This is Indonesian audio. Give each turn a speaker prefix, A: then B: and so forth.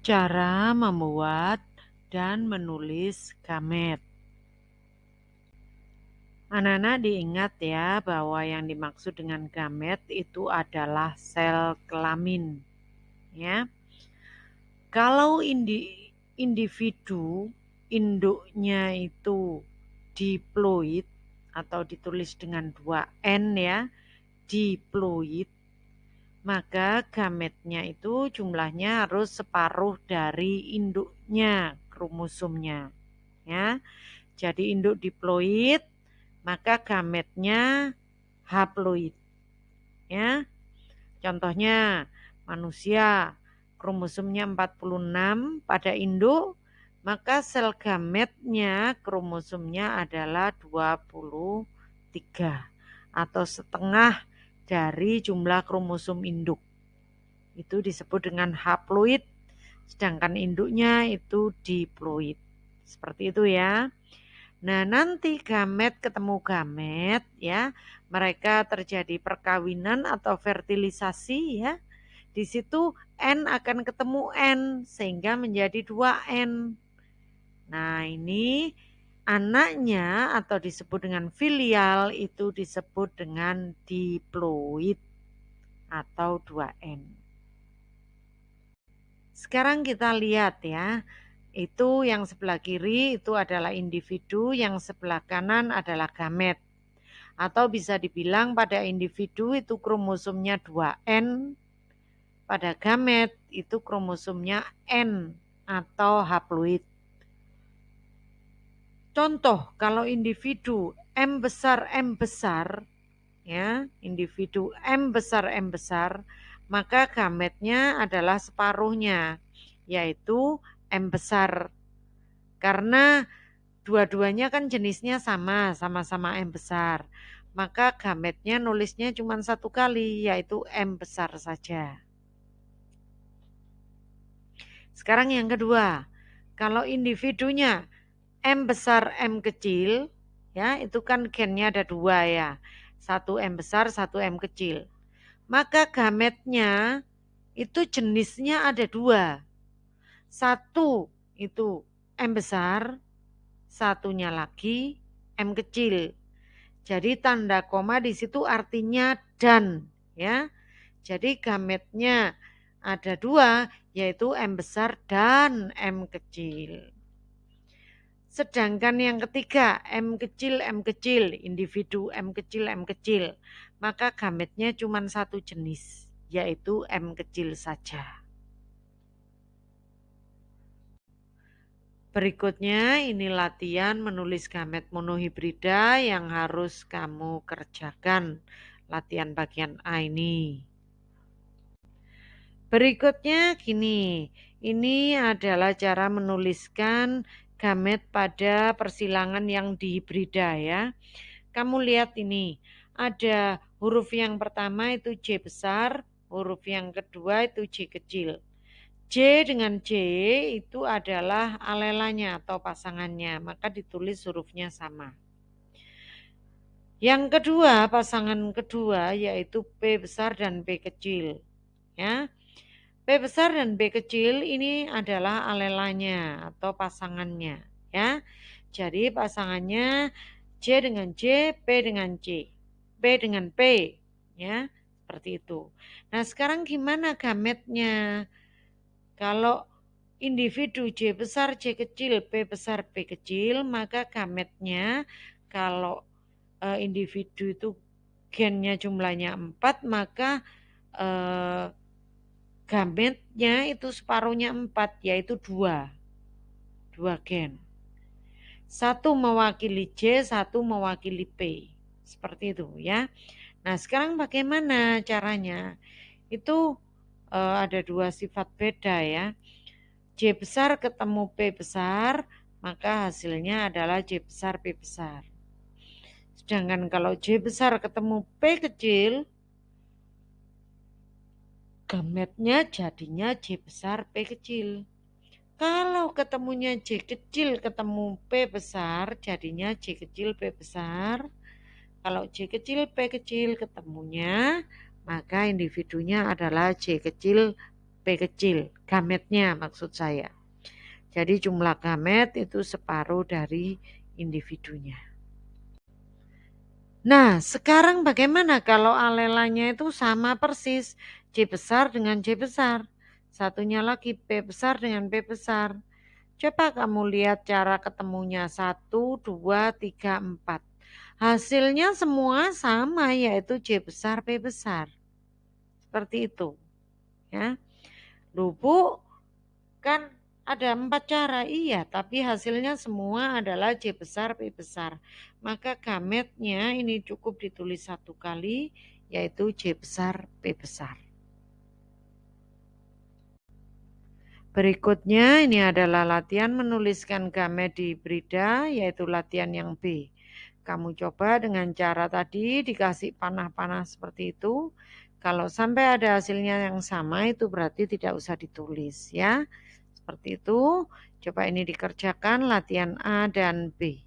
A: Cara membuat dan menulis gamet. Anak-anak diingat ya bahwa yang dimaksud dengan gamet itu adalah sel kelamin. Ya, kalau individu induknya itu diploid atau ditulis dengan 2N ya, diploid, maka gametnya itu jumlahnya harus separuh dari induknya, kromosomnya. Ya, jadi induk diploid, maka gametnya haploid. Ya, contohnya manusia kromosomnya 46 pada induk, maka sel gametnya kromosomnya adalah 23 atau setengah dari jumlah kromosom induk. Itu disebut dengan haploid, sedangkan induknya itu diploid. Seperti itu ya. Nah, nanti gamet ketemu gamet ya, mereka terjadi perkawinan atau fertilisasi ya. Di situ N akan ketemu N sehingga menjadi 2N. Nah, ini anaknya atau disebut dengan filial itu disebut dengan diploid atau 2N. Sekarang kita lihat ya, itu yang sebelah kiri itu adalah individu, yang sebelah kanan adalah gamet. Atau bisa dibilang pada individu itu kromosomnya 2N, pada gamet itu kromosomnya N atau haploid. Contoh kalau individu M besar ya, individu M besar, maka gametnya adalah separuhnya, yaitu M besar. Karena dua-duanya kan jenisnya sama-sama M besar. Maka gametnya nulisnya cuma satu kali, yaitu M besar saja. Sekarang yang kedua, kalau individunya M besar, M kecil, ya itu kan gennya ada dua ya. Satu M besar, satu M kecil. Maka gametnya itu jenisnya ada dua. Satu itu M besar, satunya lagi M kecil. Jadi tanda koma di situ artinya dan ya. Jadi gametnya ada dua, yaitu M besar dan M kecil. Sedangkan yang ketiga M kecil, individu M kecil, maka gametnya cuma satu jenis, yaitu M kecil saja. Berikutnya ini latihan menulis gamet monohibrida yang harus kamu kerjakan. Latihan bagian A ini. Berikutnya gini, ini adalah cara menuliskan gamet pada persilangan yang dihibrida ya. Kamu lihat ini, ada huruf yang pertama itu J besar, huruf yang kedua itu J kecil. J dengan J itu adalah alelanya atau pasangannya, maka ditulis hurufnya sama. Yang kedua, pasangan kedua yaitu P besar dan P kecil. Ya. P besar dan B kecil ini adalah alelanya atau pasangannya. Ya. Jadi pasangannya J dengan J, P dengan C, P dengan P. Ya, seperti itu. Nah, sekarang gimana gametnya? Kalau individu J besar, J kecil, P besar, P kecil, maka gametnya kalau individu itu gennya jumlahnya 4, maka gametnya itu separuhnya 4, yaitu 2 gen. Satu mewakili J, satu mewakili P. Seperti itu ya. Nah, sekarang bagaimana caranya? Itu ada dua sifat beda ya. J besar ketemu P besar, maka hasilnya adalah J besar P besar. Sedangkan kalau J besar ketemu P kecil, gametnya jadinya J besar P kecil. Kalau ketemunya J kecil ketemu P besar, jadinya J kecil P besar. Kalau J kecil P kecil ketemunya, maka individunya adalah J kecil P kecil, gametnya maksud saya. Jadi jumlah gamet itu separuh dari individunya. Nah, sekarang bagaimana kalau alelanya itu sama persis, C besar dengan C besar. Satunya lagi P besar dengan P besar. Coba kamu lihat cara ketemunya 1, 2, 3, 4. Hasilnya semua sama, yaitu C besar, P besar. Seperti itu. Ya. Bu, kan ada 4 cara, iya, tapi hasilnya semua adalah C besar, P besar. Maka gametnya ini cukup ditulis 1 kali, yaitu C besar, P besar. Berikutnya ini adalah latihan menuliskan gamet di hibrida, yaitu latihan yang B. Kamu coba dengan cara tadi dikasih panah-panah seperti itu. Kalau sampai ada hasilnya yang sama itu berarti tidak usah ditulis ya. Seperti itu. Coba ini dikerjakan latihan A dan B.